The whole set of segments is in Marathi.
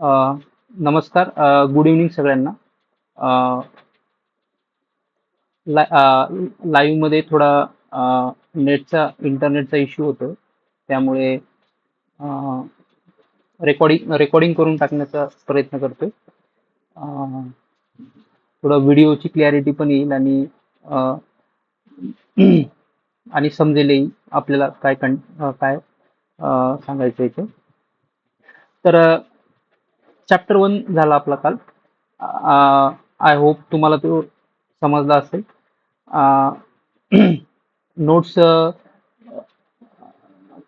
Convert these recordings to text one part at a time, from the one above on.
अ, नमस्कार. गुड इव्हनिंग सगळ्यांना. अ, लाईव्हमध्ये थोडा इंटरनेटचा इश्यू होतो. त्यामुळे रेकॉर्डिंग करून टाकण्याचा प्रयत्न करतोय. अ, थोडं व्हिडिओची क्लॅरिटी पण येईल आणि अ, आणि समजेलही आपल्याला काय सांगायचं आहे ते. तर चॅप्टर 1 झाला आपला काल. आय होप तुम्हाला तो समजला असेल. नोट्स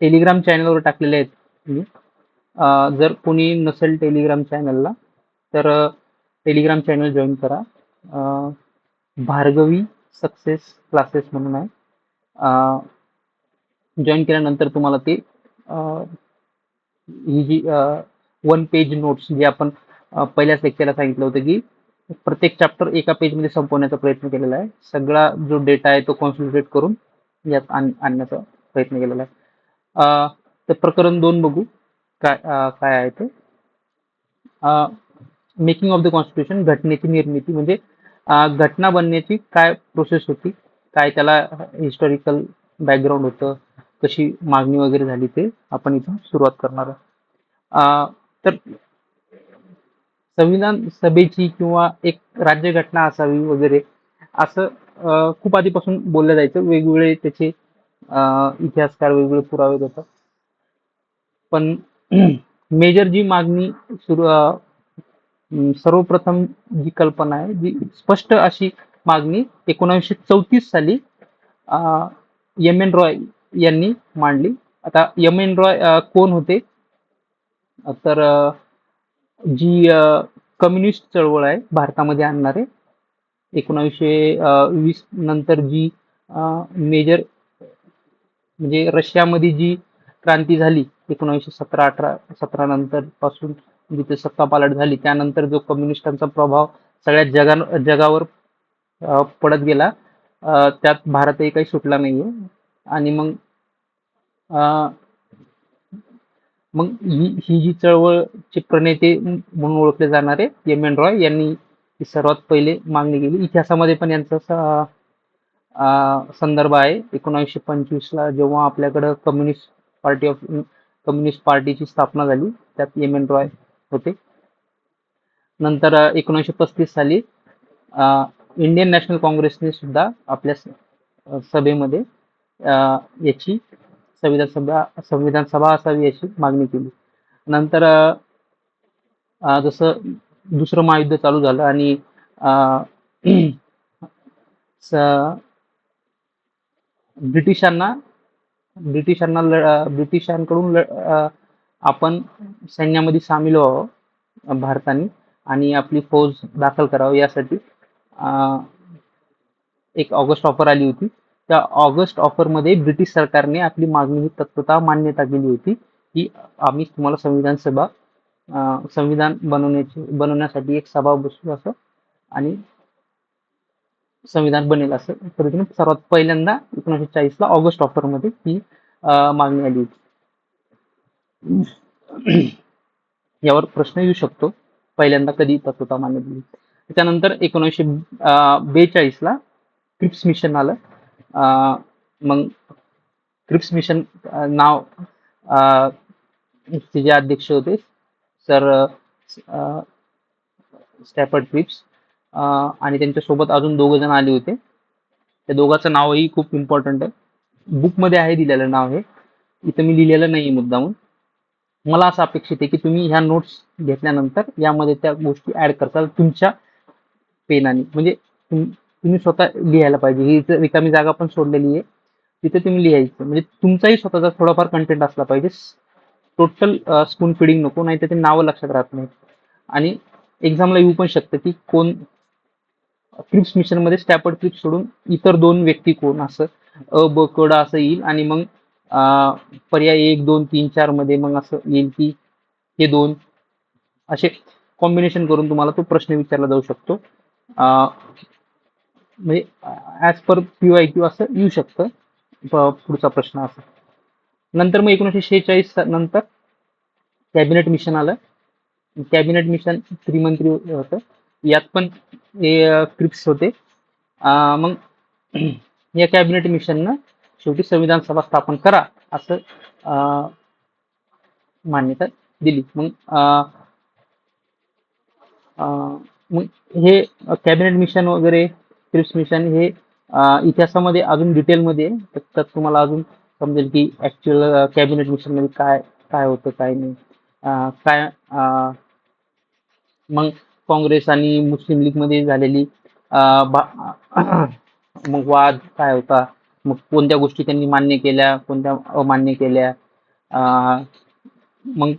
टेलिग्राम चॅनलवर टाकलेले आहेत मी. जर कोणी नसेल टेलिग्राम चॅनलला तर टेलिग्राम चॅनल जॉईन करा. भार्गवी सक्सेस क्लासेस म्हणून आहे. जॉईन केल्यानंतर तुम्हाला ते ही जी वन पेज नोट्स जे आपण पहिल्याच लेक्चरला सांगितलं होतं की प्रत्येक चॅप्टर एका पेजमध्ये संपवण्याचा प्रयत्न केलेला आहे. सगळा जो डेटा आहे तो कॉन्सन्ट्रेट करून यात आणण्याचा प्रयत्न केलेला आहे. तर प्रकरण 2 बघू काय आहे ते. मेकिंग ऑफ द कॉन्स्टिट्यूशन, घटनेची निर्मिती म्हणजे घटना बनण्याची काय प्रोसेस होती, काय त्याला हिस्टॉरिकल बॅकग्राऊंड होतं, कशी मागणी वगैरे झाली ते आपण इथून सुरुवात करणार आहोत. तर संविधान सभेची किंवा एक राज्यघटना असावी वगैरे असं खूप आधीपासून बोललं जायचं. वेगवेगळे त्याचे इतिहासकार वेगवेगळे पुरावे देतात. पण मेजर जी मागणी सर्वप्रथम जी कल्पना आहे, जी स्पष्ट अशी मागणी 1934 साली एम एन रॉय यांनी मांडली. आता एम एन रॉय कोण होते? तर जी कम्युनिस्ट चळवळ आहे भारतामध्ये आणणारे 1920 नंतर जी मेजर म्हणजे रशियामध्ये जी क्रांती झाली 1917-18 नंतर पासून जिथे सत्ता पालट झाली त्यानंतर जो कम्युनिस्टांचा प्रभाव सगळ्या जगावर पडत गेला, त्यात भारतही काही सुटला नाहीये. आणि अ, मग ही जी चळवळचे प्रणेते म्हणून ओळखले जाणारे एम एन रॉय यांनी ही सर्वात पहिले मागणी केली. इतिहासामध्ये पण यांचा संदर्भ आहे. 1925 ला जेव्हा आपल्याकडं कम्युनिस्ट पार्टीची स्थापना झाली त्यात एम एन रॉय होते. नंतर 1935 साली इंडियन नॅशनल काँग्रेसने सुद्धा आपल्या सभेमध्ये याची संविधान सभा असावी अशी मागणी केली. नंतर जसं दुसरं महायुद्ध चालू झालं आणि ब्रिटिशांना ब्रिटिशांकडून आपण सैन्यामध्ये सामील व्हावं भारताने आणि आपली फौज दाखल करावी यासाठी एक ऑगस्ट ऑफर आली होती. त्या ऑगस्ट ऑफर मध्ये ब्रिटिश सरकारने आपली मागणी ही तत्वतः मान्यता केली होती की आम्ही तुम्हाला संविधान बनवण्यासाठी एक सभा बसू असं आणि संविधान बनेल असं पद्धतीने सर्वात पहिल्यांदा 1940 ला ऑगस्ट ऑफर मध्ये ही मागणी आली होती. यावर प्रश्न येऊ शकतो पहिल्यांदा कधी तत्वता मान्य दिली. त्यानंतर 1942 ला क्रिप्स मिशन आलं. मग क्रिप्स मिशन नाव ते जे अध्यक्ष होते सर स्टॅफर्ड क्रिप्स आणि त्यांच्यासोबत अजून 2 जण आले होते. त्या दोघांचं नावही खूप इम्पॉर्टंट आहे. बुकमध्ये आहे दिलेलं नाव हे, इथं मी लिहिलेलं नाही मुद्दामून. मला असं अपेक्षित आहे की तुम्ही ह्या नोट्स घेतल्यानंतर यामध्ये त्या गोष्टी ऍड करताल तुमच्या पेनाने. म्हणजे तुम्ही स्वतः लिहायला पाहिजे. ही रिकामी जागा पण सोडलेली आहे, तिथे तुम्ही लिहायचं. म्हणजे तुमचाही स्वतःचा थोडाफार कंटेंट असला पाहिजे. टोटल स्पून फिडिंग नको, नाही तर ते नावं लक्षात राहत नाही. आणि एक्झामला येऊ पण शकतं की कोण क्रिप्स मिशन मध्ये स्टॅफर्ड क्रिप्स सोडून इतर 2 व्यक्ती कोण असं ब क असं येईल आणि मग पर्याय 1 2 3 4 मध्ये मग असं येईल की हे 2 असे कॉम्बिनेशन करून तुम्हाला तो प्रश्न विचारला जाऊ शकतो. म्हणजे ऍज पर PYQ असं येऊ शकतं पुढचा प्रश्न असा. नंतर मग 1946 नंतर कॅबिनेट मिशन आलं. कॅबिनेट मिशन त्रिमंत्री होतं. यात पण हे क्रिप्स होते. मग या कॅबिनेट मिशननं शेवटी संविधान सभा स्थापन करा असं मान्यता दिली. मग हे कॅबिनेट मिशन वगैरे क्रिप्स मिशन हे इतिहासामध्ये अजून डिटेलमध्ये तर तुम्हाला अजून समजेल की ऍक्च्युअल कॅबिनेट मिशन मध्ये काय काय होतं काय नाही. काय मग काँग्रेस आणि मुस्लिम लीग मध्ये झालेली मग वाद काय होता, मग कोणत्या गोष्टी त्यांनी मान्य केल्या, कोणत्या अमान्य केल्या. मग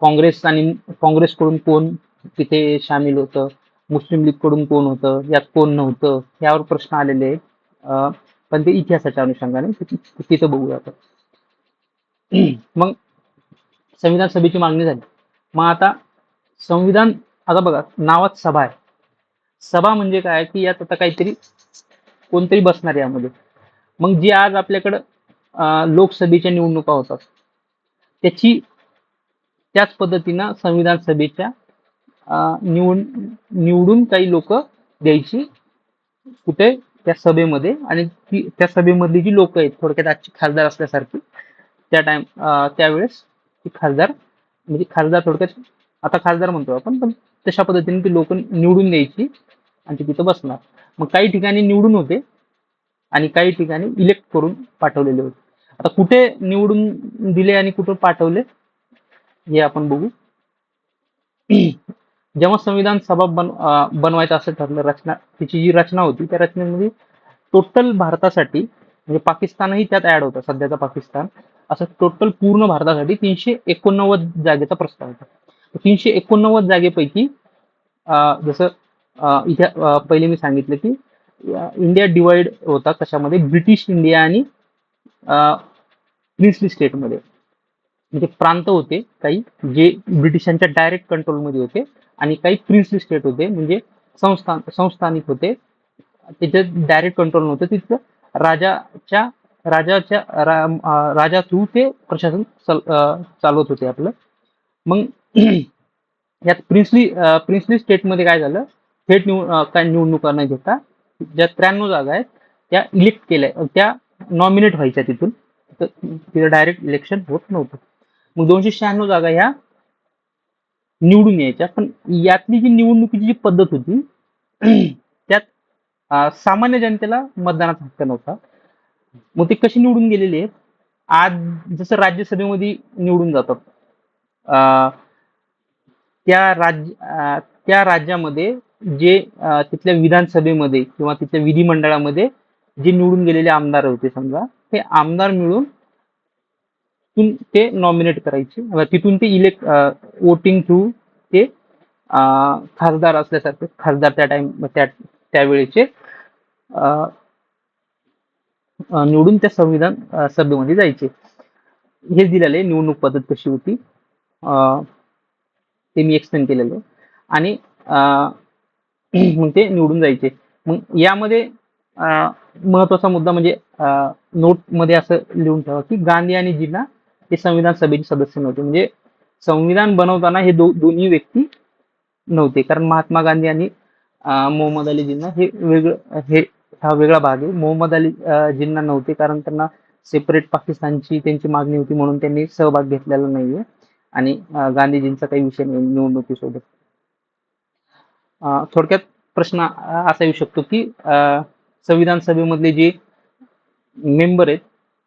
काँग्रेसकडून कोण तिथे सामील होतं, मुस्लिम लीग कडून कोण होतं, यात कोण नव्हतं, यावर प्रश्न आलेले आहेत. पण ते इतिहासाच्या अनुषंगाने तिथं बघूया आपण. मग संविधान सभेची मागणी झाली. मग आता संविधान, आता बघा नावात सभा आहे. सभा म्हणजे काय की यात आता काहीतरी कोणतरी बसणार यामध्ये. मग जी आज आपल्याकडं लोकसभेच्या निवडणुका होतात त्याची त्याच पद्धतीनं संविधान सभेच्या निवडून काही लोक द्यायची कुठे त्या सभेमध्ये, आणि त्या सभेमधली जी लोक आहेत थोडक्यात आजची खासदार असल्यासारखी त्यावेळेस ती खासदार म्हणजे खासदार थोडक्यात आता खासदार म्हणतो आपण, पण तशा पद्धतीने ती लोक निवडून द्यायची आणि ती तिथं बसणार. मग काही ठिकाणी निवडून होते आणि काही ठिकाणी इलेक्ट करून पाठवलेले होते. आता कुठे निवडून दिले आणि कुठे पाठवले हे आपण बघू. जेव्हा संविधान सभा बनवायचं असं ठरलं, तिची जी रचना होती त्या रचनेमध्ये टोटल भारतासाठी म्हणजे पाकिस्तानही त्यात ऍड होता, सध्याचा पाकिस्तान, असं टोटल पूर्ण भारतासाठी 389 जागेचा प्रस्ताव होता. 389 जागेपैकी जसं इथे पहिले मी सांगितलं की इंडिया डिवाइड होता कशामध्ये, ब्रिटिश इंडिया आणि प्रिन्सली स्टेटमध्ये. म्हणजे प्रांत होते काही जे ब्रिटिशांच्या डायरेक्ट कंट्रोलमध्ये होते आणि काही प्रिन्सली स्टेट होते म्हणजे संस्थानिक होते, त्याच्यात डायरेक्ट कंट्रोल नव्हतं. तिथं राजा थ्रू ते प्रशासन चालवत होते आपलं. मग यात प्रिन्सली स्टेटमध्ये काय झालं, थेट काय निवडणुका न घेता ज्या 93 जागा आहेत त्या इलेक्ट केल्या, त्या नॉमिनेट व्हायच्या तिथून, तिथं डायरेक्ट इलेक्शन होत नव्हतं. मग 296 जागा ह्या निवडून यायच्या. पण यातली जी निवडणुकीची जी पद्धत होती त्यात सामान्य जनतेला मतदानाचा हक्क नव्हता. मग ते कशी निवडून गेलेले आहेत, आज जसं राज्यसभेमध्ये निवडून जातात त्या राज्यामध्ये जे तिथल्या विधानसभेमध्ये किंवा तिथल्या विधिमंडळामध्ये जे निवडून गेलेले आमदार होते समजा, ते आमदार मिळून ते नॉमिनेट करायचे, तिथून ते इलेक्ट वोटिंग थ्रू ते खासदार असल्यासारखे खासदार त्यावेळेचे निवडून त्या संविधान सभेमध्ये जायचे. हे दिलेलं आहे निवडणूक पद्धत कशी होती ते मी एक्सप्लेन केलेलं आहे. आणि मग ते निवडून जायचे. मग यामध्ये महत्वाचा मुद्दा म्हणजे नोट मध्ये असं लिहून ठेवा की गांधी आणि जिन्ना हे संविधान सभेचे सदस्य नव्हते. म्हणजे संविधान बनवताना हे दोन्ही व्यक्ती नव्हते, कारण महात्मा गांधी आणि मोहम्मद अली जिन्ना हे वेगळं, हा वेगळा भाग आहे. मोहम्मद अली जिन्ना नव्हते कारण त्यांना सेपरेट पाकिस्तानची त्यांची मागणी होती म्हणून त्यांनी सहभाग घेतलेला नाहीये. आणि गांधीजींचा काही विषय नाही निवडणुकीसोबत. थोडक्यात प्रश्न असा येऊ शकतो की संविधान सभेमधले जे मेंबर आहेत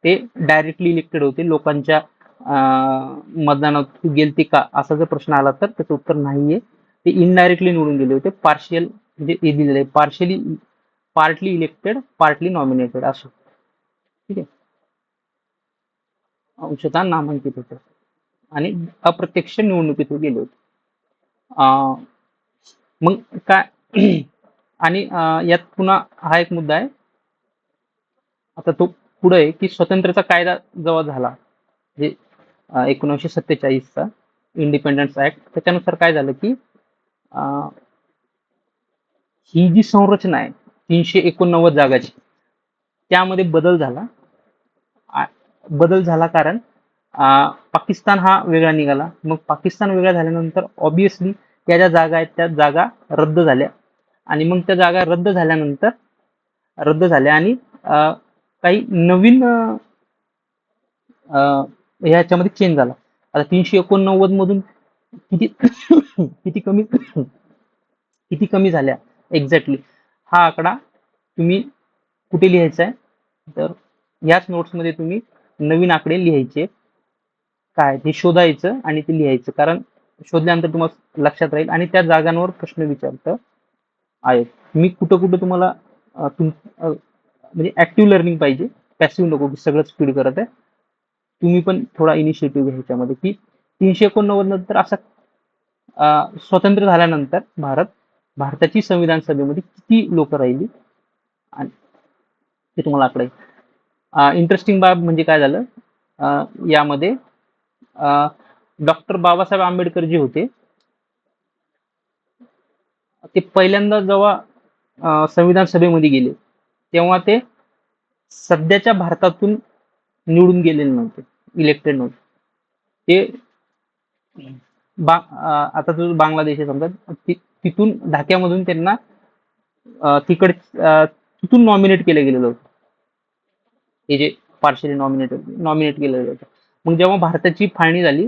ते डायरेक्टली इलेक्टेड होते, लोकांच्या मतदानात गेलते का असा जर प्रश्न आला तर त्याचं उत्तर नाहीये. ते इनडायरेक्टली निवडून गेले होते. पार्शियल म्हणजे हे दिलेलं आहे, पार्टली इलेक्टेड पार्टली नॉमिनेटेड असं. ठीक आहे, अंशतः नामांकित होते आणि अप्रत्यक्ष निवडणुकीत गेले होते. मग काय आणि यात पुन्हा हा एक मुद्दा आहे आता तो पुढे आहे की स्वतंत्रता कायदा जेव्हा झाला म्हणजे 1947चा इंडिपेंडन्स ऍक्ट, त्याच्यानुसार काय झालं की ही जी संरचना आहे 389 जागाची त्यामध्ये बदल झाला कारण पाकिस्तान हा वेगळा निघाला. मग पाकिस्तान वेगळा झाल्यानंतर ऑब्व्हियसली त्या ज्या जागा आहेत त्या जागा रद्द झाल्या आणि मग त्या जागा रद्द झाल्या आणि काही नवीन ह्याच्यामध्ये चेंज झाला. आता 389 मधून किती किती कमी किती कमी झाल्या एक्झॅक्टली हा आकडा तुम्ही कुठे लिहायचा आहे, तर याच नोट्समध्ये तुम्ही नवीन आकडे लिहायचे. काय ते शोधायचं आणि ते लिहायचं, कारण शोधल्यानंतर तुम्हाला लक्षात राहील आणि त्या जागांवर प्रश्न विचारतं आहे. मी कुठं कुठं तुम्हाला म्हणजे ऍक्टिव्ह लर्निंग पाहिजे, पॅसिव्ह नको की सगळंच स्पीड करत आहे. तुम्ही पण थोडा इनिशिएटिव्ह घ्या ह्याच्यामध्ये की 389 नंतर असा स्वतंत्र झाल्यानंतर भारताची संविधान सभेमध्ये किती लोक राहिली आणि ते तुम्हाला आकडे. इंटरेस्टिंग बाब म्हणजे काय झालं, यामध्ये डॉक्टर बाबासाहेब आंबेडकर जे होते ते पहिल्यांदा जेव्हा संविधान सभेमध्ये गेले तेव्हा ते सध्याच्या भारतातून निवडून गेलेले नव्हते, इलेक्टेड नव्हते. ते आता जो बांगलादेश आहे समजा, तिथून ढाक्यामधून त्यांना तिथून नॉमिनेट केलं गेलेलं होतं. हे जे पार्शली नॉमिनेट केलं होतं. मग जेव्हा भारताची फाळणी झाली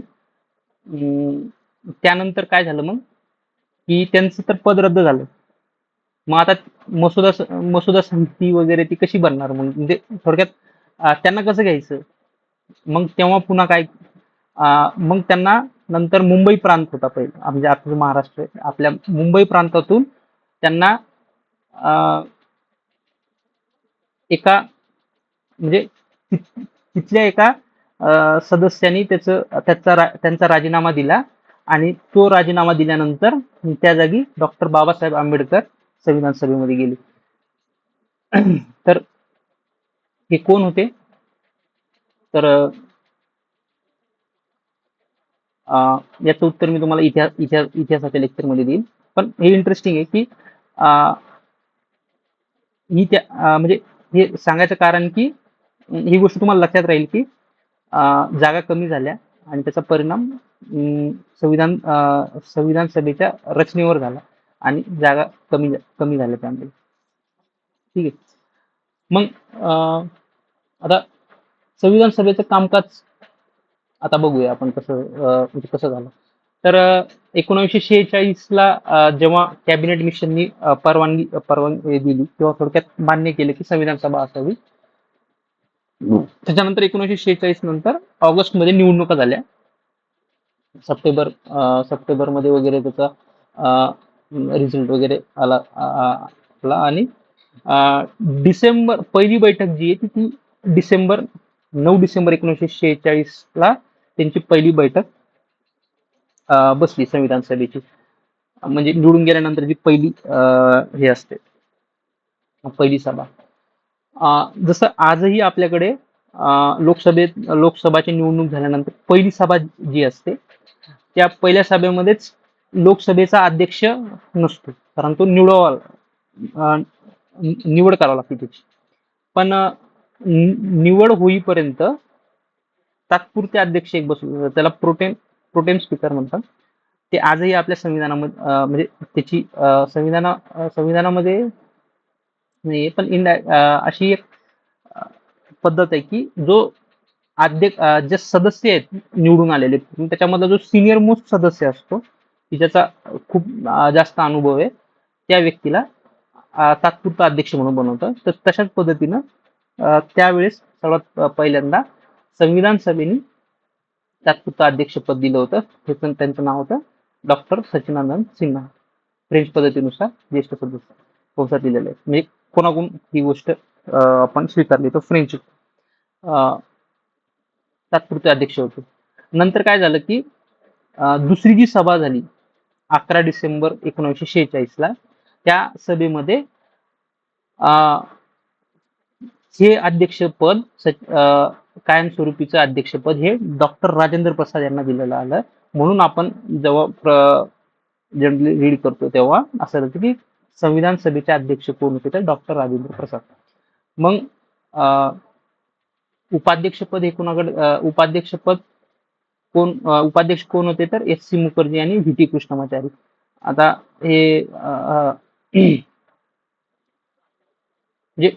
त्यानंतर काय झालं मग की त्यांचं तर पद रद्द झालं. मग आता मसुदा समिती वगैरे ती कशी बनणार, मग म्हणजे थोडक्यात त्यांना कसं घ्यायचं. मग तेव्हा पुन्हा काय, मग त्यांना नंतर मुंबई प्रांत होता पहिला, म्हणजे आता महाराष्ट्र आपल्या मुंबई प्रांतातून त्यांना एका म्हणजे तिथल्या एका सदस्यांनी त्यांचा राजीनामा दिला आणि तो राजीनामा दिल्यानंतर त्या जागी डॉक्टर बाबासाहेब आंबेडकर संविधान सभेमध्ये गेले. तर हे कोण होते, तर याचं उत्तर मी तुम्हाला इतिहासाच्या लेक्चरमध्ये देईल. पण हे इंटरेस्टिंग आहे की ही म्हणजे हे सांगायचं कारण की ही गोष्ट तुम्हाला लक्षात राहील की जागा कमी झाल्या आणि त्याचा परिणाम संविधान सभेच्या रचनेवर झाला आणि जागा कमी झाल्या त्यामध्ये. ठीक आहे. मग आता संविधान सभेचं कामकाज आता बघूया आपण म्हणजे कसं झालं. तर 1946 ला जेव्हा कॅबिनेट मिशननी परवानगी दिली तेव्हा थोडक्यात मान्य केलं की संविधान सभा असावी. त्याच्यानंतर 1946 नंतर ऑगस्ट मध्ये निवडणुका झाल्या. सप्टेंबर मध्ये वगैरे त्याचा रिझल्ट वगैरे आला आणि डिसेंबर पहिली बैठक जी आहे ती 9 डिसेंबर 1946 ला त्यांची पहिली बैठक बसली संविधान सभेची. म्हणजे निवडून गेल्यानंतर जी पहिली हे असते पहिली सभा. जसं आजही आपल्याकडे लोकसभाची निवडणूक झाल्यानंतर पहिली सभा जी असते त्या पहिल्या सभेमध्येच लोकसभेचा अध्यक्ष नसतो, कारण तो निवड करावी लागते त्याची. पण निवड होईपर्यंत तात्पुरते अध्यक्ष एक बसू, त्याला प्रोटेम स्पीकर म्हणतात. ते आजही आपल्या संविधानामध्ये म्हणजे त्याची संविधानामध्ये नाही, पण अशी एक पद्धत आहे की जो जे सदस्य आहेत निवडून आलेले त्याच्यामधला जो सिनियर मोस्ट सदस्य असतो की ज्याचा खूप जास्त अनुभव आहे त्या व्यक्तीला तात्पुरता अध्यक्ष म्हणून बनवतं. तर तशाच पद्धतीनं त्यावेळेस सर्वात पहिल्यांदा संविधान सभेने तात्पुरता अध्यक्षपद दिलं होतं. त्यांचं नाव होतं डॉक्टर सच्चिदानंद सिन्हा. फ्रेंच पद्धतीनुसार ज्येष्ठ सदस्य वंशात दिलेलं आहे. म्हणजे कोणाकडून ही गोष्ट आपण स्वीकारली तर फ्रेंच तात्पुरते अध्यक्ष होते. नंतर काय झालं की दुसरी जी सभा झाली 11 डिसेंबर 1946 ला त्या सभेमध्ये हे अध्यक्षपद कायमस्वरूपीचं अध्यक्षपद हे डॉक्टर राजेंद्र प्रसाद यांना दिलेलं आलं. म्हणून आपण जेव्हा जनरली रीड करतो तेव्हा असं होतं की संविधान सभेचे अध्यक्ष कोण होते तर डॉक्टर राजेंद्र प्रसाद. मग उपाध्यक्षपद हे कोणाकडे उपाध्यक्षपद कोण उपाध्यक्ष कोण होते तर एस सी मुखर्जी आणि व्ही टी कृष्णमाचारी. आता हे म्हणजे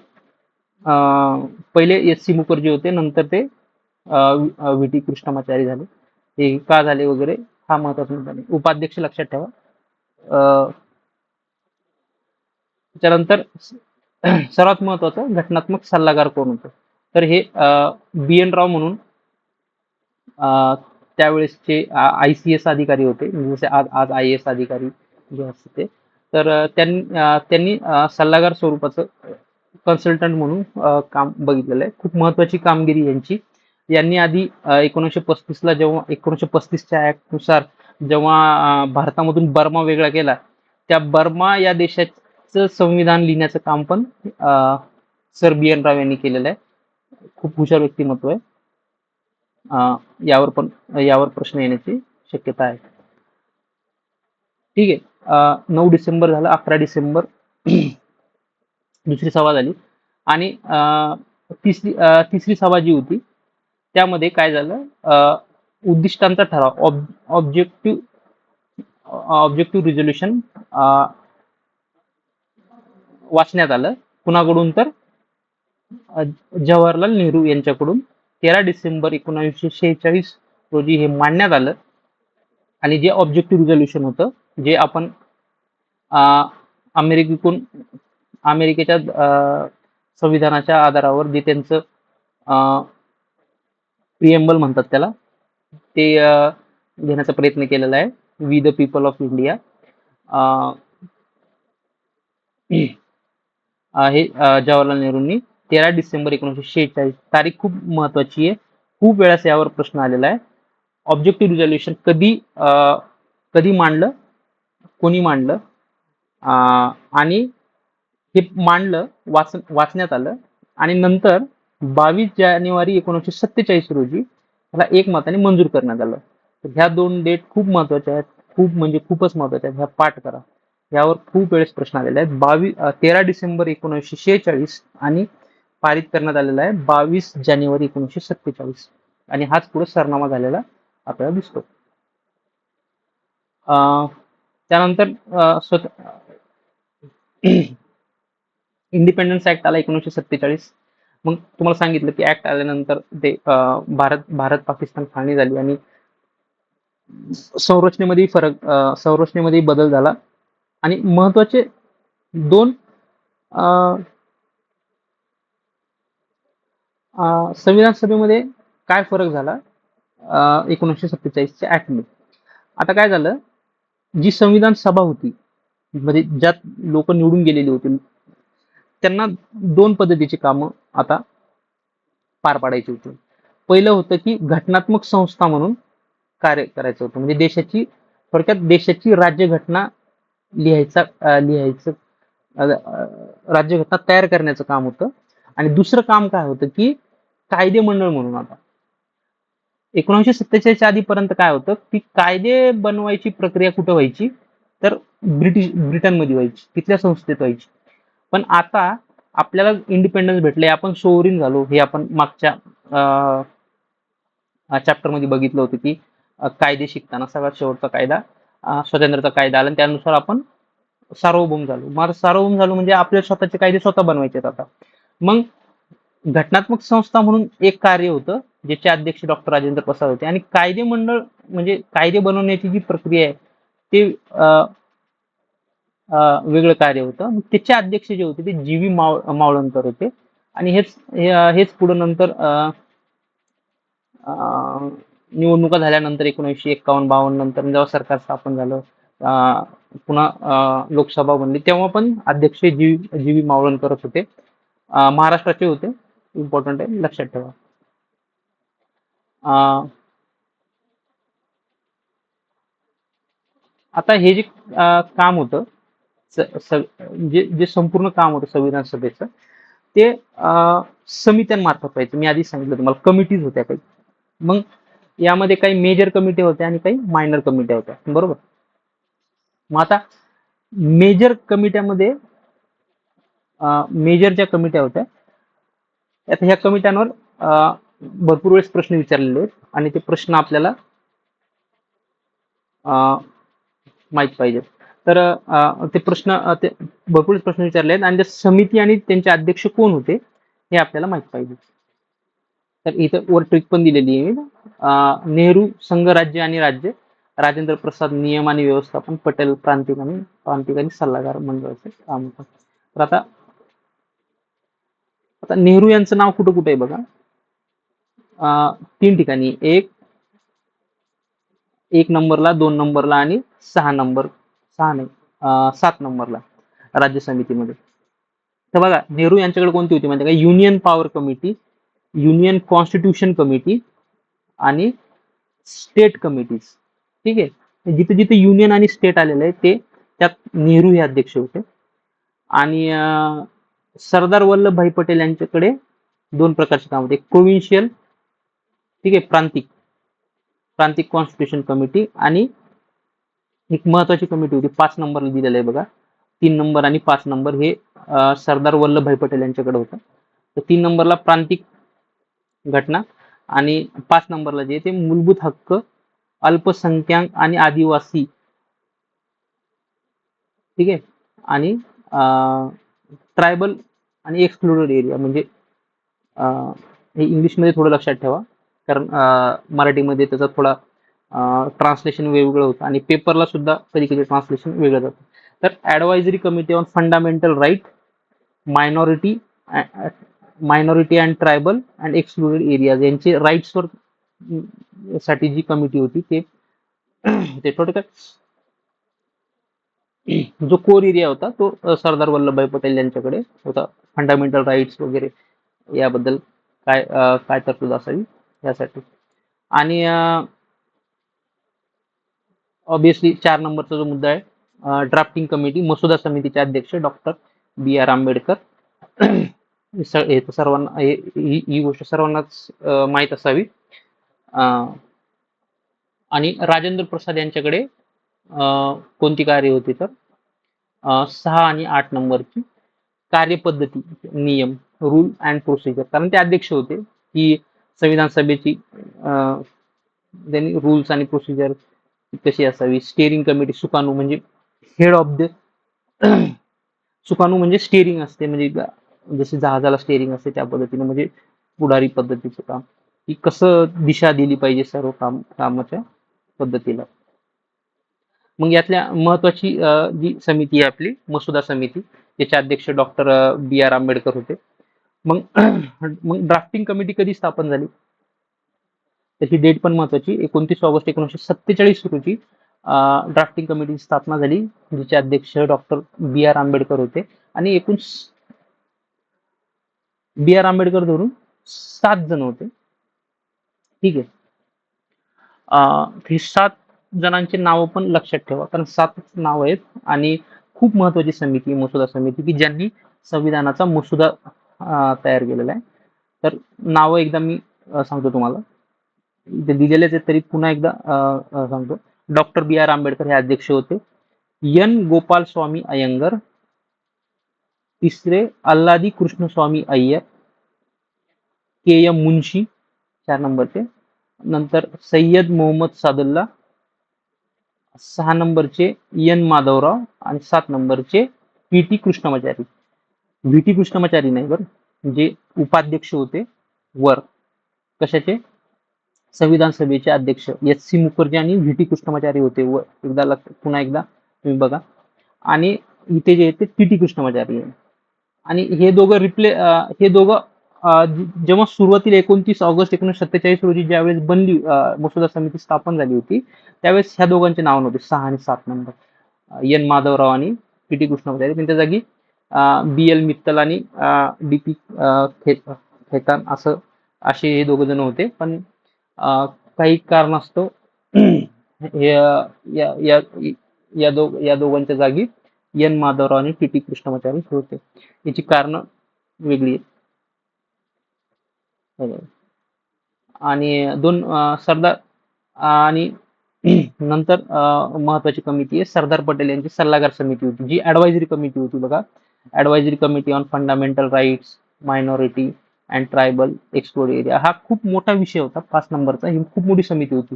पहिले एस सी मुखर्जी होते, नंतर ते व्ही टी कृष्णमाचारी झाले. हे का झाले वगैरे हा महत्वाचा मुद्दा नाही. उपाध्यक्ष लक्षात ठेवा. त्याच्यानंतर सर्वात महत्वाचं घटनात्मक सल्लागार कोण होतं, तर हे बी एन राव म्हणून त्यावेळेसचे ICS अधिकारी होते, म्हणजे जसे आज IAS अधिकारी जे असते ते. तर त्यांनी सल्लागार स्वरूपाचं कन्सल्टंट म्हणून काम बघितलेलं आहे. खूप महत्वाची कामगिरी यांची. यांनी आधी 1935ला जेव्हा 1935च्या ऍक्ट नुसार जेव्हा भारतामधून बर्मा वेगळा केला, त्या बर्मा या देशाचं संविधान लिहिण्याचं काम पण सर बी एन राव यांनी केलेलं आहे. खूप हुशार व्यक्तिमत्व आहे. यावर प्रश्न येण्याची शक्यता आहे. ठीक आहे. 9 डिसेंबर झालं. 11 डिसेंबर दुसरी सभा झाली आणि तिसरी सभा जी होती त्यामध्ये काय झालं, उद्दिष्टांचा ठराव ऑब्जेक्टिव्ह रिझोल्युशन वाचण्यात आलं. कुणाकडून तर जवाहरलाल नेहरू यांच्याकडून 13 डिसेंबर 1946 रोजी हे मांडण्यात आलं. आणि जे ऑब्जेक्टिव्ह रिझोल्युशन होतं, जे आपण अमेरिकेच्या संविधानाच्या आधारावर जे त्यांचं प्रिएम्बल म्हणतात त्याला, ते घेण्याचा प्रयत्न केलेला आहे. We the people of India. हे जवाहरलाल नेहरूंनी 13 डिसेंबर 1946 तारीख खूप महत्वाची आहे. खूप वेळास यावर प्रश्न आलेला आहे. ऑब्जेक्टिव्ह रिझोल्युशन कधी मांडलं, कोणी मांडलं, आणि हे मांडलं, वाचण्यात आलं आणि नंतर 22 जानेवारी 1947 रोजी त्याला एकमताने मंजूर करण्यात आलं. तर ह्या 2 डेट खूप महत्वाच्या आहेत. खूप म्हणजे खूपच महत्वाच्या आहेत. ह्या पाठ करा. यावर खूप वेळेस प्रश्न आलेले आहेत. 13 डिसेंबर 1946 आणि पारित करण्यात आलेला आहे 22 जानेवारी 1947 आणि हाच पुढे सरनामा झालेला आपल्याला दिसतो. त्यानंतर इंडिपेंडन्स ऍक्ट आला 1947. मग तुम्हाला सांगितलं की ऍक्ट आल्यानंतर ते भारत पाकिस्तान फाळणी झाली आणि संरचनेमध्ये बदल झाला आणि महत्वाचे 2 संविधान सभेमध्ये काय फरक झाला 1947च्या ऍक्टमध्ये. आता काय झालं, जी संविधान सभा होती, म्हणजे ज्यात लोक निवडून गेलेली होती, त्यांना 2 पद्धतीची कामं आता पार पाडायची होती. पहिलं होतं की घटनात्मक संस्था म्हणून कार्य करायचं होतं, म्हणजे थोडक्यात देशाची राज्यघटना लिहायचं राज्यघटना तयार करण्याचं काम होतं. आणि दुसरं काम काय होतं की कायदे मंडळ म्हणून. आता 1947च्या आधीपर्यंत काय होतं की कायदे बनवायची प्रक्रिया कुठं व्हायची, तर ब्रिटनमध्ये व्हायची, तिथल्या संस्थेत व्हायची. पण आता आपल्याला इंडिपेंडन्स भेटले, आपण सोवरीन झालो. हे आपण मागच्या चॅप्टर मध्ये बघितलं होतं की कायदे शिकताना सगळ्यात शेवटचा कायदा स्वातंत्र्याचा कायदा आला आणि त्यानुसार आपण सार्वभौम झालो. मग सार्वभौम झालो म्हणजे आपले स्वतःचे कायदे स्वतः बनवायचे आता. मग घटनात्मक संस्था म्हणून एक कार्य होतं, ज्याचे अध्यक्ष डॉक्टर राजेंद्र प्रसाद होते. आणि कायदे मंडळ म्हणजे कायदे बनवण्याची जी प्रक्रिया आहे ते वेगळं कार्य होतं. त्याचे अध्यक्ष जे होते ते जी व्ही मावळणकर होते. आणि हेच पुढे नंतर निवडणुका झाल्यानंतर 1951-52 नंतर जेव्हा सरकार स्थापन झालं, पुन्हा लोकसभा बनली, तेव्हा पण अध्यक्ष जी व्ही मावळणकरच होते. महाराष्ट्राचे होते. इम्पॉर्टंट आहे, लक्षात ठेवा. आता हे जे काम होतं, जे संपूर्ण काम होतं संविधान सभेचं, ते समित्यांमार्फत व्हायचं. मी आधी सांगितलं तुम्हाला, कमिटीज होत्या काही. मग यामध्ये काही मेजर कमिटी होत्या आणि काही मायनर कमिट्या होत्या, बरोबर. मग आता मेजर कमिट्यामध्ये मेजर ज्या कमिट्या होत्या, आता ह्या कमिट्यांवर भरपूर वेळेस प्रश्न विचारलेले आहेत आणि ते प्रश्न आपल्याला माहित पाहिजे. तर ते प्रश्न ते भरपूर प्रश्न विचारले आहेत आणि त्या समिती आणि त्यांचे अध्यक्ष कोण होते हे आपल्याला माहित पाहिजे. तर इथं वर ट्रिक पण दिलेली आहे. नेहरू संघ राज्य आणि राज्य, राजेंद्र प्रसाद नियम आणि व्यवस्थापन, पटेल प्रांतिक आणि सल्लागार मंडळाचे काम होतं. तर आता आता नेहरू यांचं नाव कुठं कुठे आहे बघा. 3 ठिकाणी, एक नंबरला, 2 नंबरला आणि 7 नंबरला राज्य समितीमध्ये. तर बघा नेहरू यांच्याकडे कोणती होती म्हणजे का, union power committee, union constitution committee आणि स्टेट कमिटीज. ठीक आहे. जिथे जिथे युनियन आणि स्टेट आलेलं आहे ते त्यात नेहरू हे अध्यक्ष होते. आणि सरदार वल्लभभाई पटेल यांच्याकडे 2 प्रकारचे काम होते. प्रोव्हिन्शियल, ठीक आहे, प्रांतिक कॉन्स्टिट्यूशन कमिटी, आणि एक महत्वाची कमिटी होती 5 नंबरला दिलेलं आहे बघा. 3 नंबर आणि 5 नंबर हे सरदार वल्लभभाई पटेल यांच्याकडे होतं. तर 3 नंबरला प्रांतिक घटना आणि 5 नंबरला जे ते मूलभूत हक्क, अल्पसंख्याक आणि आदिवासी, ठीक आहे, आणि ट्रायबल आणि एक्सक्लुडेड एरिया. म्हणजे हे इंग्लिशमध्ये थोडं लक्षात ठेवा, कारण मराठीमध्ये त्याचा थोडा ट्रान्सलेशन वेगवेगळं होतं आणि पेपरला सुद्धा कधी कधी ट्रान्सलेशन वेगळं जातं. तर advisory committee on fundamental right, minority minority and tribal and excluded areas यांचे राईट्सवर साठी जी कमिटी होती ते थोडक्यात जो कोर एरिया होता तो सरदार वल्लभभाई पटेल यांच्याकडे होता. फंडामेंटल राईट्स वगैरे याबद्दल काय तरतूद असावी यासाठी. आणि ऑब्विसली 4 नंबरचा जो मुद्दा आहे, ड्राफ्टिंग कमिटी, मसुदा समितीचे अध्यक्ष डॉक्टर बी आर आंबेडकर. हे तर सर्वांना ही गोष्ट सर्वांनाच माहीत असावी. आणि राजेंद्र प्रसाद यांच्याकडे कोणती कार्य होती तर 6 आणि 8 नंबरची कार्यपद्धती, नियम, रूल अँड प्रोसिजर. कारण ते अध्यक्ष होते की संविधान सभेची त्यांनी रूल्स आणि प्रोसिजर कशी असावी. स्टेअरिंग कमिटी, सुकाणू म्हणजे हेड ऑफ द सुकाणू म्हणजे स्टेअरिंग असते, म्हणजे जसे जहाजाला स्टेअरिंग असते त्या पद्धतीने, म्हणजे पुढारी पद्धतीचं काम, की कसं दिशा दिली पाहिजे सर्व कामाच्या पद्धतीला. मग यातल्या महत्वाची जी समिती आहे आपली मसुदा समिती, त्याचे अध्यक्ष डॉक्टर बी आर आंबेडकर होते. मग मग ड्राफ्टिंग कमिटी कधी स्थापन झाली त्याची डेट पण महत्वाची. 29 ऑगस्ट 1947 रोजी ड्राफ्टिंग कमिटीची स्थापना झाली, जिचे अध्यक्ष डॉक्टर बी आर आंबेडकर होते. आणि एकूण बी आर आंबेडकर धरून 7 जण होते. ठीक आहे. ही 7 जणांची नावं पण लक्षात ठेवा, कारण 7 नाव आहेत आणि खूप महत्वाची समिती, मसुदा समिती, की ज्यांनी संविधानाचा मसुदा तयार केलेला आहे. तर नावं एकदा मी सांगतो तुम्हाला, ते दिलेलेच आहेत तरी पुन्हा एकदा सांगतो. डॉक्टर बी आर आंबेडकर हे अध्यक्ष होते. एन गोपाल स्वामी अयंगर, तिसरे अल्लादी कृष्णस्वामी अय्यर, के एम मुन्शी 4 नंबरचे, नंतर सय्यद मोहम्मद सादुल्ला, 6 नंबरचे एन माधवराव आणि 7 नंबरचे P T Krishnamachari. V T Krishnamachari नाही बरं, जे उपाध्यक्ष होते वर कशाचे, संविधान सभेचे अध्यक्ष एस सी मुखर्जी आणि व्ही टी कृष्णमाचारी होते वर. पुन्हा एकदा तुम्ही बघा. आणि इथे जे ते टी टी कृष्णमाचारी आहे. आणि हे दोघं जेव्हा सुरुवातीला 29 ऑगस्ट 1947 रोजी ज्यावेळेस बनली मसुदा समिती स्थापन झाली होती, त्यावेळेस ह्या दोघांचे नाव नव्हते. 6 आणि 7 नंबर एन माधवराव आणि पी टी कृष्णमाचारी. त्यांच्या जागी बी एल मित्तल आणि डी पी खेतान असे हे दोघ जण होते. पण काही कारणास्तव या दोघांच्या जागी एन माधवराव आणि टी टी कृष्णमाचारी होते. याची कारण वेगळी आहेत. आणि 2 सरदार आणि नंतर महत्वाची कमिटी आहे सरदार पटेल यांची सल्लागार समिती होती, जी ऍडवायझरी कमिटी होती बघा. Advisory committee on fundamental rights, minority and tribal explore area. हा खूप मोठा विषय होता 5 नंबरचा. ही खूप मोठी समिती होती.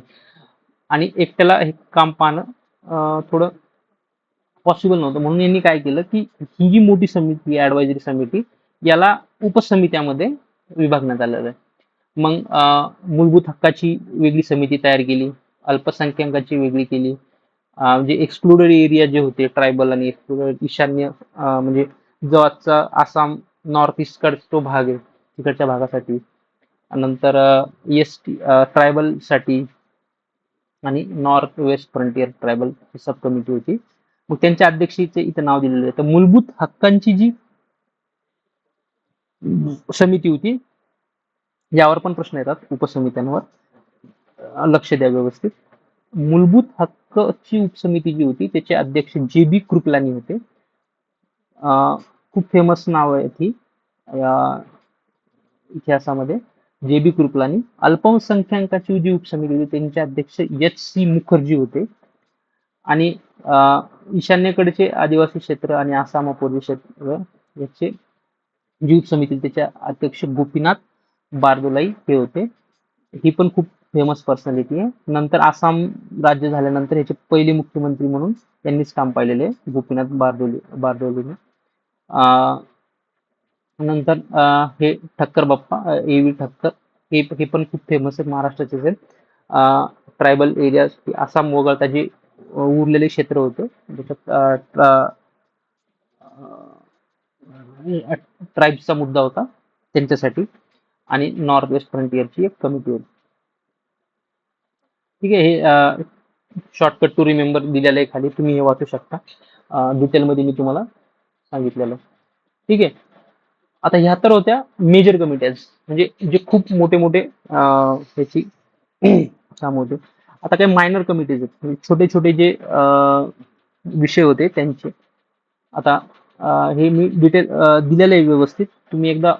आणि एकट्याला हे काम पाहणं थोडं पॉसिबल नव्हतं. म्हणून यांनी काय केलं, की ही जी मोठी समिती ऍडवायझरी समिती याला उपसमित्यामध्ये विभागण्यात आलेलं आहे. मग मूलभूत हक्काची वेगळी समिती तयार केली, अल्पसंख्याकांची वेगळी केली, म्हणजे एक्सक्लुडेड एरिया जे होते ट्रायबल आणि एक्सक्लुडेड ईशान्य म्हणजे जो आजचा आसाम नॉर्थ ईस्ट कडचा तो भाग आहे तिकडच्या भागासाठी, नंतर एस टी ट्रायबल साठी आणि नॉर्थ वेस्ट फ्रंटियर ट्रायबल सब कमिटी होती. मग त्यांच्या अध्यक्षीचे इथं नाव दिलेलं आहे. तर मूलभूत हक्कांची जी समिती होती यावर पण प्रश्न येतात उपसमित्यांवर, लक्ष द्या व्यवस्थित. मूलभूत हक्कची उपसमिती जी होती त्याचे अध्यक्ष जे बी कृपलानी होते. खूप फेमस नाव आहे ती इतिहासामध्ये, जे बी कृपलानी. अल्पसंख्याकांची जी उपसमिती होती त्यांचे अध्यक्ष एच सी मुखर्जी होते. आणि ईशान्येकडचे आदिवासी क्षेत्र आणि आसाम अपूर्वी क्षेत्र याचे जी उपसमिती त्याचे अध्यक्ष गोपीनाथ बारदोलाई हे होते. ही पण खूप फेमस पर्सनॅलिटी आहे. नंतर आसाम राज्य झाल्यानंतर याचे पहिले मुख्यमंत्री म्हणून त्यांनीच काम पाहिलेले आहे गोपीनाथ बारदोलीने. नंतर हे ठक्कर बाप्पा ए व्ही ठक्कर, हे पण खूप फेमस आहेत महाराष्ट्राचे आहेत. ट्रायबल एरिया आसाम वगळता जे उरलेले क्षेत्र होते त्याच्यात ट्राईबचा मुद्दा होता त्यांच्यासाठी, आणि नॉर्थ वेस्ट फ्रंटियरची एक कमिटी होती. ठीक आहे, हे शॉर्टकट टू रिमेंबर दिलेलं आहे खाली, तुम्ही हे वाचू शकता. डिटेलमध्ये मी तुम्हाला सांगितलेलं. ठीक आहे, आता ह्या तर होत्या मेजर कमिट्याज, म्हणजे जे खूप मोठे मोठे ह्याची काम होते. आता काही मायनर कमिटीज आहेत, म्हणजे छोटे छोटे जे विषय होते त्यांचे. आता हे मी डिटेल दिलेलं आहे व्यवस्थित, तुम्ही एकदा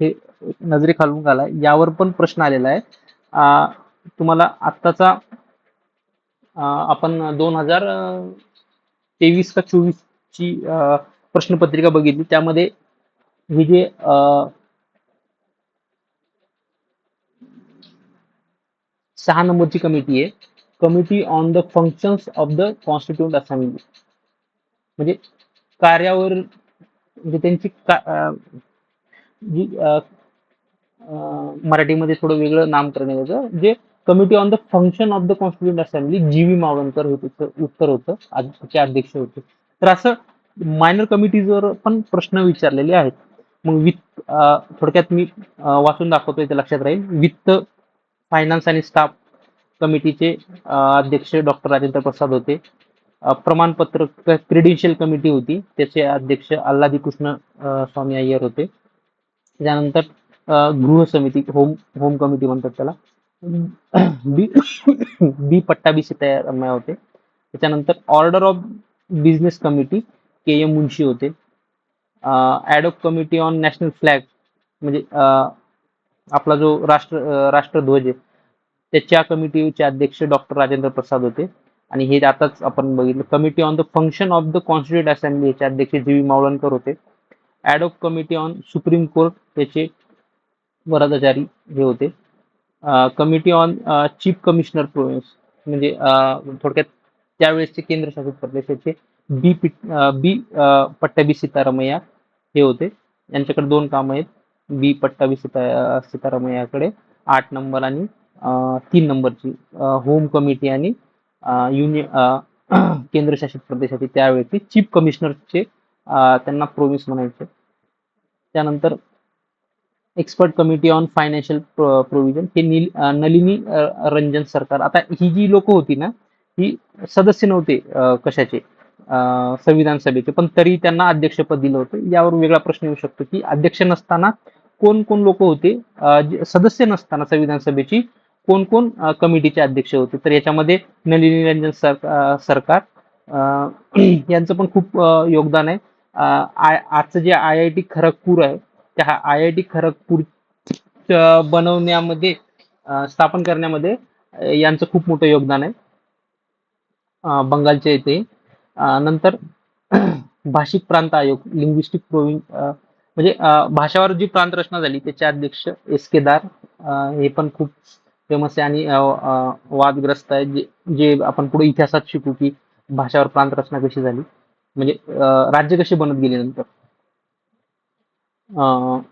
हे नजरेखालून घाला. यावर पण प्रश्न आलेला आहे तुम्हाला आत्ताचा. आपण 2023 का 24 ची प्रश्नपत्रिका बघितली, त्यामध्ये हे जे 6 नंबरची कमिटी आहे, committee on the functions of the constituent assembly, म्हणजे कार्यावर, म्हणजे त्यांची जी मराठीमध्ये थोडं वेगळं नामकरण आहे जे committee on the function of the constituent assembly, G V Mavalankar हे त्याचं उत्तर होतं, त्याचे अध्यक्ष होते. तर असं मायनर कमिटीजवर पण प्रश्न विचारलेले आहेत. मग वित्त, थोडक्यात मी वाचून दाखवतोय ते लक्षात राहील. वित्त, फायनान्स आणि स्टाफ कमिटीचे अध्यक्ष डॉक्टर राजेंद्र प्रसाद होते. प्रमाणपत्र क्रेडेन्शियल कमिटी होती, त्याचे अध्यक्ष आल्हादी कृष्ण स्वामी अय्यर होते. त्यानंतर गृह समिती, होम कमिटी म्हणतात त्याला, बी पट्टाभी सीतारामय्या होते. त्याच्यानंतर order of business committee K M Munshi होते. Ad hoc committee on national flag, म्हणजे आपला जो राष्ट्रध्वज आहे त्याच्या कमिटीचे अध्यक्ष डॉक्टर राजेंद्र प्रसाद होते. आणि हे आताच आपण बघितलं, committee on the function of the constitute assembly याचे अध्यक्ष जी व्ही मावळणकर होते. Ad hoc committee on supreme court याचे वरदाचारी हे होते. Committee on chief commissioner province, म्हणजे थोडक्यात त्यावेळेसचे केंद्रशासित प्रदेशाचे बी पट्टाभी सीतारामय्या हे होते. यांच्याकडे 2 कामं आहेत, बी पट्टाभी सीतारामय्याकडे 8 नंबर आणि 3 नंबरची होम कमिटी आणि केंद्रशासित प्रदेशाचे त्यावेळेचे चीफ कमिशनरचे त्यांना प्रोव्हिन्स म्हणायचे. त्यानंतर expert committee on financial provision हे नलिनी रंजन सरकार. आता ही जी लोक होती ना, ही सदस्य नव्हते कशाचे, संविधान सभेचे, पण तरी त्यांना अध्यक्षपद दिलं होतं. यावर वेगळा प्रश्न येऊ शकतो की अध्यक्ष नसताना कोण कोण लोक होते, सदस्य नसताना संविधान सभेची कोण कोण कमिटीचे अध्यक्ष होते. तर याच्यामध्ये नलिनी रंजन सरकार यांचं पण खूप योगदान आहे. आजचं जे IIT खरगपूर आहे, त्या IIT खरगपूर बनवण्यामध्ये, स्थापन करण्यामध्ये यांचं खूप मोठं योगदान आहे बंगालच्या इथे. नंतर भाषिक प्रांत आयोग, लिंग्विस्टिक प्रोव्हिन्स, म्हणजे भाषावर जी प्रांत रचना झाली त्याचे अध्यक्ष एस के दार, हे पण खूप फेमस आहे आणि वादग्रस्त आहे, जे जे आपण पुढे इतिहासात शिकू की भाषावर प्रांत रचना कशी झाली, म्हणजे राज्य कशी बनत गेली नंतर.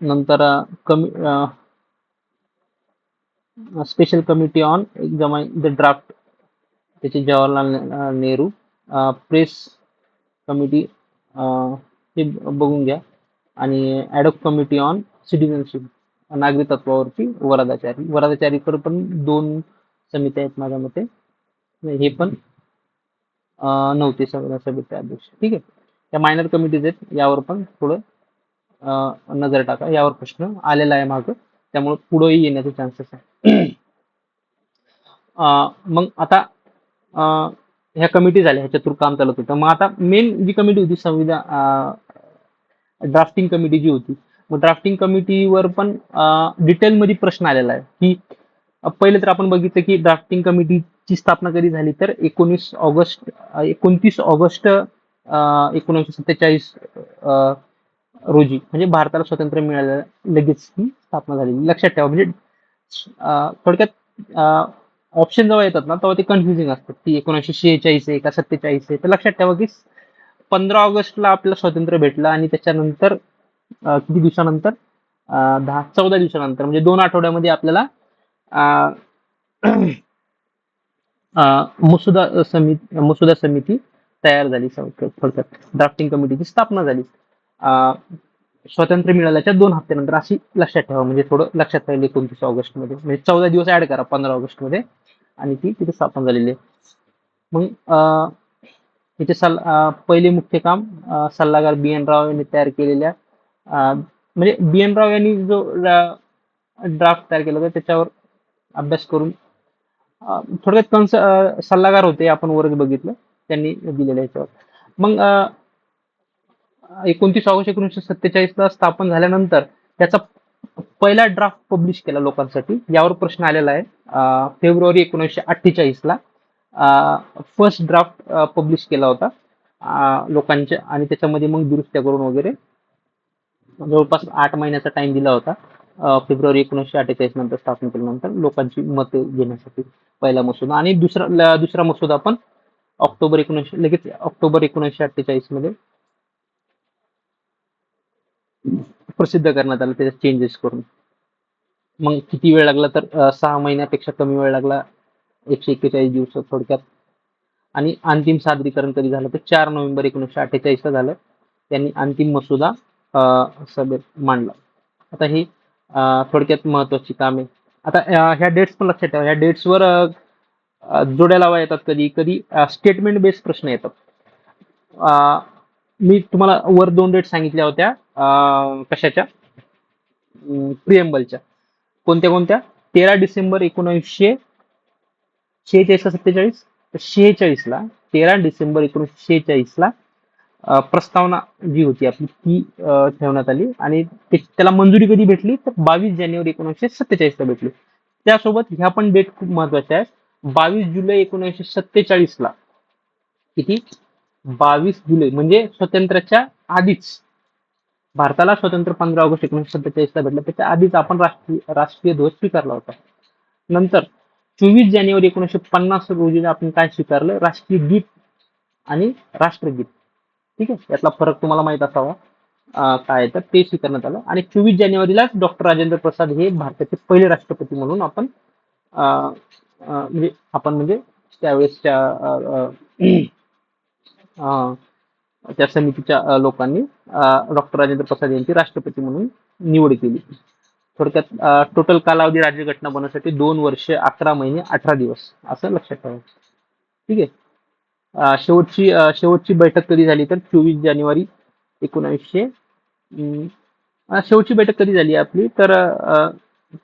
नंतर कमी special committee on examine the draft, त्याचे जवाहरलाल नेहरू. प्रेस कमिटी हे बघून घ्या. आणि ॲडॉक कमिटी ऑन सिटिझनशिप, नागरिकत्वावरती वरादाचारीकडे पण 2 समित्या आहेत माझ्या मते. हे पण नव्हते सभेचे अध्यक्ष. ठीक आहे. त्या मायनर कमिटीज आहेत, यावर पण थोडं नजर टाका. यावर प्रश्न आलेला आहे मागं, त्यामुळे पुढेही येण्याचे चान्सेस आहे. मग आता ह्या कमिटी झाल्या, ह्याच्यातून काम चालत होतं. मग आता मेन जी कमिटी होती ड्राफ्टिंग कमिटी जी होती, मग ड्राफ्टिंग कमिटीवर पण डिटेलमध्ये प्रश्न आलेला आहे की पहिले तर आपण बघितलं की ड्राफ्टिंग कमिटीची स्थापना कधी झाली, तर 29 ऑगस्ट 1947 रोजी, म्हणजे भारताला स्वातंत्र्य मिळालं लगेच ही स्थापना झाली. लक्षात ठेवा. म्हणजे थोडक्यात ऑप्शन जेव्हा येतात ना, तेव्हा ते कन्फ्युजिंग असतात की 1946 आहे का 47 आहे. तर लक्षात ठेवा की 15 ऑगस्टला आपल्याला स्वातंत्र्य भेटलं, आणि त्याच्यानंतर किती दिवसानंतर, 14 दिवसानंतर, म्हणजे 2 आठवड्यामध्ये आपल्याला अं, मसुदा समिती तयार झाली. थोडक्यात ड्राफ्टिंग कमिटीची स्थापना झाली स्वातंत्र्य मिळाल्याच्या 2 हफ्त्यानंतर, अशी लक्षात ठेवा. म्हणजे थोडं लक्षात राहील 29 ऑगस्ट मध्ये, म्हणजे 14 दिवस ऍड करा 15 ऑगस्ट मध्ये, आणि ती तिथे स्थापना झालेली आहे. मग तिथे पहिले मुख्य काम सल्लागार बी एन राव यांनी तयार केलेल्या, म्हणजे बी एन राव यांनी जो ड्राफ्ट तयार केला होता त्याच्यावर अभ्यास करून, थोडक्यात सल्लागार होते, आपण वरच बघितलं, त्यांनी दिलेल्या याच्यावर. मग 29 ऑगस्ट 1947 ला स्थापन झाल्यानंतर त्याचा पहिला ड्राफ्ट पब्लिश केला लोकांसाठी. यावर प्रश्न आलेला आहे. फेब्रुवारी 1948 ला फर्स्ट ड्राफ्ट पब्लिश केला होता लोकांच्या, आणि त्याच्यामध्ये मग दुरुस्त्या करून वगैरे जवळपास 8 महिन्याचा टाइम दिला होता. फेब्रुवारी 1948 नंतर स्थापन केल्यानंतर लोकांची मते घेण्यासाठी पहिला मसुदा, आणि दुसरा मसुदा पण लगेच ऑक्टोबर 1948 मध्ये प्रसिद्ध करण्यात आलं, त्याच्यात चेंजेस करून. मग किती वेळ लागला, तर 6 महिन्यापेक्षा कमी वेळ लागला, 141 दिवस थोडक्यात. आणि अंतिम सादरीकरण कधी झालं, तर 4 नोव्हेंबर 1948 ला झालं. त्यांनी अंतिम मसुदा सभेत मांडला. आता ही थोडक्यात महत्वाची कामे. आता ह्या डेट्स पण लक्षात ठेवा. ह्या डेट्सवर जोड्या लावा येतात, कधी कधी स्टेटमेंट बेस्ड प्रश्न येतात. मी तुम्हाला वर 2 डेट सांगितल्या होत्या, कशाच्या, प्रिएम्बलच्या. कोणत्या कोणत्या? 13 डिसेंबर 1946 का 47? 46 ला, 13 डिसेंबर 1946 ला प्रस्तावना जी होती आपली ती ठेवण्यात आली, आणि त्याला मंजुरी कधी भेटली, तर 22 जानेवारी 1947 ला भेटली. त्यासोबत ह्या पण डेट खूप महत्वाच्या आहेत. 22 जुलै 1947 ला, किती, 22 जुलै, म्हणजे स्वातंत्र्याच्या आधीच. भारताला स्वातंत्र्य 15 ऑगस्ट 1947 ला भेटलं, त्याच्या आधीच आपण राष्ट्रीय ध्वज स्वीकारला होता. नंतर 24 जानेवारी 1950 रोजी आपण काय स्वीकारलं, राष्ट्रीय गीत आणि राष्ट्रगीत. ठीक आहे, यातला फरक तुम्हाला माहित असावा काय, तर ते स्वीकारण्यात आलं. आणि 24 जानेवारीला डॉक्टर राजेंद्र प्रसाद हे भारताचे पहिले राष्ट्रपती म्हणून आपण म्हणजे त्यावेळेसच्या त्या समितीच्या लोकांनी डॉक्टर राजेंद्र प्रसाद यांची राष्ट्रपती म्हणून निवड केली. थोडक्यात टोटल कालावधी राज्यघटना बनवण्यासाठी 2 वर्ष 11 महिने 18 दिवस, असं लक्षात ठेवायचं. ठीक आहे. शेवटची बैठक कधी झाली, तर 24 जानेवारी 1900. शेवटची बैठक कधी झाली आपली, तर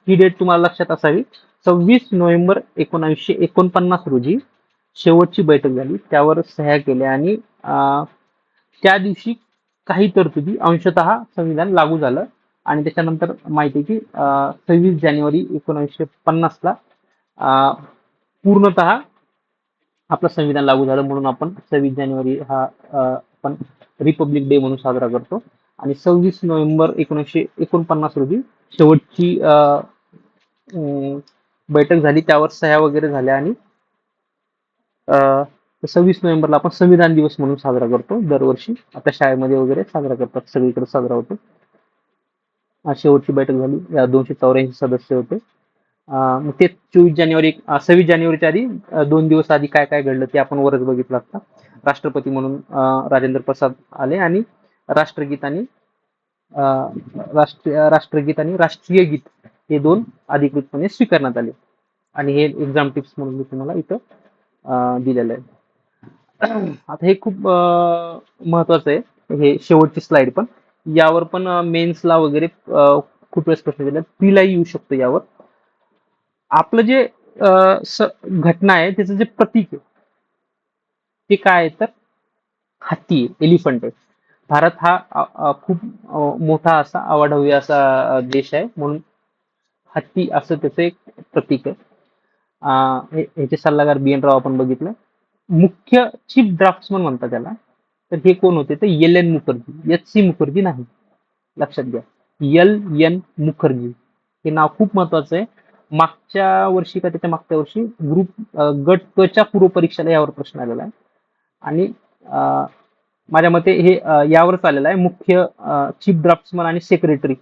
ही डेट तुम्हाला लक्षात असावी. 26 नोव्हेंबर 1949 रोजी शेवटची बैठक झाली. त्यावर सह्या केल्या, आणि त्या दिवशी काही तरतुदी अंशतः संविधान लागू झालं. आणि त्याच्यानंतर माहिती की 26 जानेवारी 1950 ला पूर्णतः आपलं संविधान लागू झालं, म्हणून आपण 26 जानेवारी हा आपण रिपब्लिक डे म्हणून साजरा करतो. आणि 26 नोव्हेंबर 1949 रोजी शेवटची बैठक झाली, त्यावर सह्या वगैरे झाल्या आणि 26 नोव्हेंबरला आपण संविधान दिवस म्हणून साजरा करतो दरवर्षी. आपल्या शाळेमध्ये वगैरे साजरा करतात, सगळीकडे साजरा होतो. शेवटची बैठक झाली, 284 सदस्य होते. मग ते 26 जानेवारीच्या आधी 2 दिवस आधी काय काय घडलं ते आपण वरच बघितलं असता. राष्ट्रपती म्हणून राजेंद्र प्रसाद आले आणि राष्ट्रगीत आणि राष्ट्रगीत आणि राष्ट्रीय गीत हे दोन अधिकृतपणे स्वीकारण्यात आले. आणि हे एक्झाम टिप्स म्हणून मी तुम्हाला इथं दिलेलं आहे. आता हे खूप महत्वाचं आहे, हे शेवटची स्लाइड पण. यावर पण मेन्सला वगैरे खूप वेळेस प्रश्न दिले, प्रीलाही येऊ शकतो यावर. आपलं जे घटना आहे त्याचं जे प्रतीक आहे ते काय आहे, तर हत्ती आहे, एलिफंट आहे. भारत हा खूप मोठा असा अवाढव्य असा देश आहे, म्हणून हत्ती असं त्याचं एक प्रतीक आहे. ह्याचे सल्लागार बी एन राव आपण बघितलं. मुख्य चीफ ड्राफ्ट्समन म्हणतात त्याला. तर हे कोण होते, तर L N Mukherjee, H C Mukherjee नाही, लक्षात घ्या. एल एन मुखर्जी हे नाव खूप महत्वाचं आहे. मागच्या वर्षी का त्याच्या मागच्या वर्षी गट क च्या पूर्व परीक्षेला यावर प्रश्न आलेला आहे. आणि माझ्या मते हे यावरच आलेलं आहे. मुख्य चीफ ड्राफ्ट्समन आणि सेक्रेटरी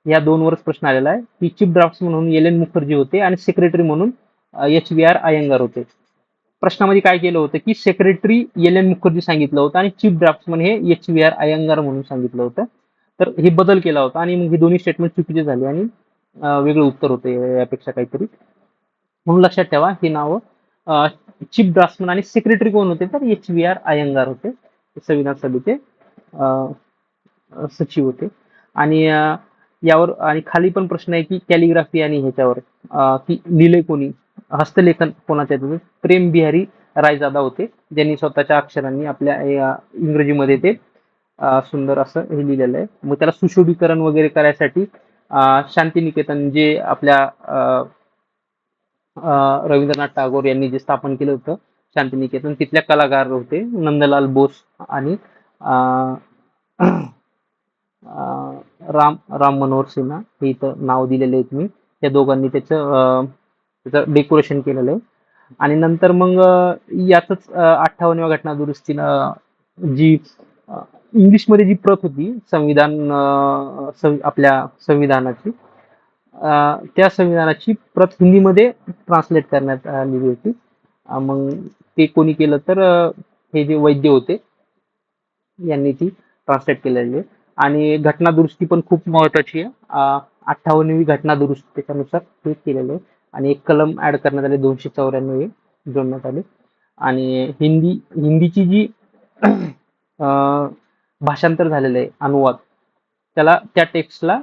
या दोनवरच प्रश्न आलेला आहे, की चीफ ड्राफ्ट्समन म्हणून एल एन मुखर्जी होते आणि सेक्रेटरी म्हणून एच व्ही आर अयंगार होते. प्रश्नामध्ये काय केलं होतं, की सेक्रेटरी एल एन मुखर्जी सांगितलं होतं आणि चीफ ड्राफ्ट्समन हे एच व्ही आर अयंगार म्हणून सांगितलं होतं. तर हे बदल केला होता आणि मग हे दोन्ही स्टेटमेंट चुकीचे झाले आणि वेगळं उत्तर होते यापेक्षा काहीतरी. म्हणून लक्षात ठेवा ही नावं. चीफ ड्राफ्ट्समन आणि सेक्रेटरी कोण होते, तर एच व्ही आर अयंगार होते, संविधान सभेचे सचिव होते. आणि यावर आणि खाली पण प्रश्न आहे की कॅलिग्राफी आणि ह्याच्यावर की लिहिले कोणी, हस्तलेखन कोणाच्या होते. प्रेम बिहारी रायजादा होते, ज्यांनी स्वतःच्या अक्षरांनी आपल्या इंग्रजीमध्ये ते सुंदर असं हे लिहिलेलं आहे. मग त्याला सुशोभीकरण वगैरे करायसाठी शांतिनिकेतन जे आपल्या रवींद्रनाथ टागोर यांनी जे स्थापन केलं होतं शांतिनिकेतन, तिथल्या कलाकार होते नंदलाल बोस आणि राम मनोहर सिन्हा, हे इथं नाव दिलेले आहेत मी. त्या दोघांनी त्याचं डेकोरेशन केलेलं आहे. आणि नंतर मग यातच 58व्या घटना दुरुस्तीनं जी इंग्लिशमध्ये जी प्रत होती आपल्या संविधानाची, त्या संविधानाची प्रत हिंदीमध्ये ट्रान्सलेट करण्यात आलेली होती. मग ते कोणी केलं, तर हे जे वैद्य होते यांनी ती ट्रान्सलेट केलेली आहे. आणि घटना दुरुस्ती पण खूप महत्वाची आहे. 58वी घटना दुरुस्ती त्याच्यानुसार हे केलेलं आहे आणि एक कलम ऍड करण्यात आले, 294 जोडण्यात आले. आणि हिंदीची जी भाषांतर झालेलं आहे, अनुवाद, त्याला त्या टेक्स्टला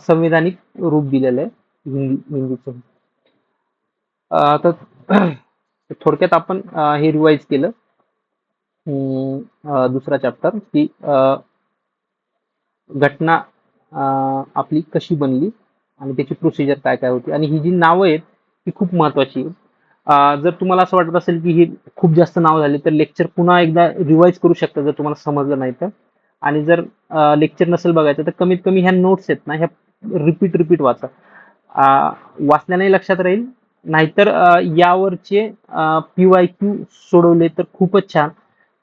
संविधानिक रूप दिलेलं आहे हिंदीचं. तर थोडक्यात आपण हे रिवाइज केलं. दुसरा चॅप्टर की घटना आपली कशी बनली आणि त्याची प्रोसिजर काय काय होती. आणि ही जी नावं आहेत ही खूप महत्वाची. जर तुम्हाला असं वाटत असेल की ही खूप जास्त नाव झाले, तर लेक्चर पुन्हा एकदा रिवाइज करू शकता जर तुम्हाला समजलं नाही तर. आणि जर लेक्चर नसेल बघायचं, तर कमीत कमी ह्या नोट्स आहेत ना, ह्या रिपीट वाचा. वाचल्याने लक्षात राहील. नाहीतर यावरचे PYQ सोडवले तर खूपच छान,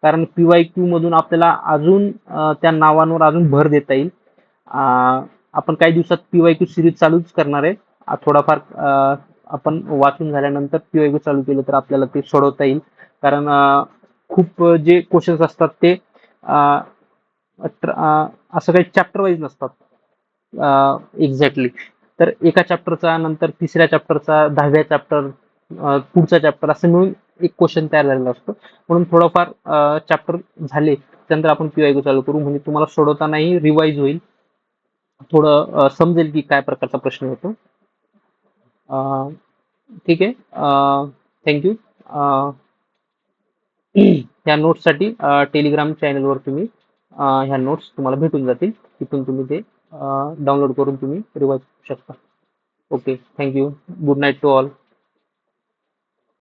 कारण PYQ मधून आपल्याला अजून त्या नावांवर अजून भर देता येईल. आपण काही दिवसात PYQ सिरीज चालूच करणार आहे. थोडाफार आपण वाचून झाल्यानंतर PYQ चालू केलं तर आपल्याला ते सोडवता येईल. कारण खूप जे क्वेश्चन्स असतात ते असं काही चॅप्टर वाईज नसतात एक्झॅक्टली. तर एका चॅप्टरचा, नंतर तिसऱ्या चॅप्टरचा, 10व्या चॅप्टर, पुढचा चॅप्टर, असं मिळून एक क्वेश्चन तयार झालेला असतो. म्हणून थोडंफार चॅप्टर झाले त्यानंतर आपण PYQ चालू करू, म्हणजे तुम्हाला सोडवतानाही रिवाइज होईल, थोडं समजेल की काय प्रकारचा प्रश्न येतो. ठीक आहे. थँक्यू. ह्या नोट्ससाठी टेलिग्राम चॅनलवर तुम्ही ह्या नोट्स तुम्हाला भेटून जातील. तिथून तुम्ही ते डाउनलोड करून तुम्ही रिवाइज करू शकता. Okay, thank you. Good night to all.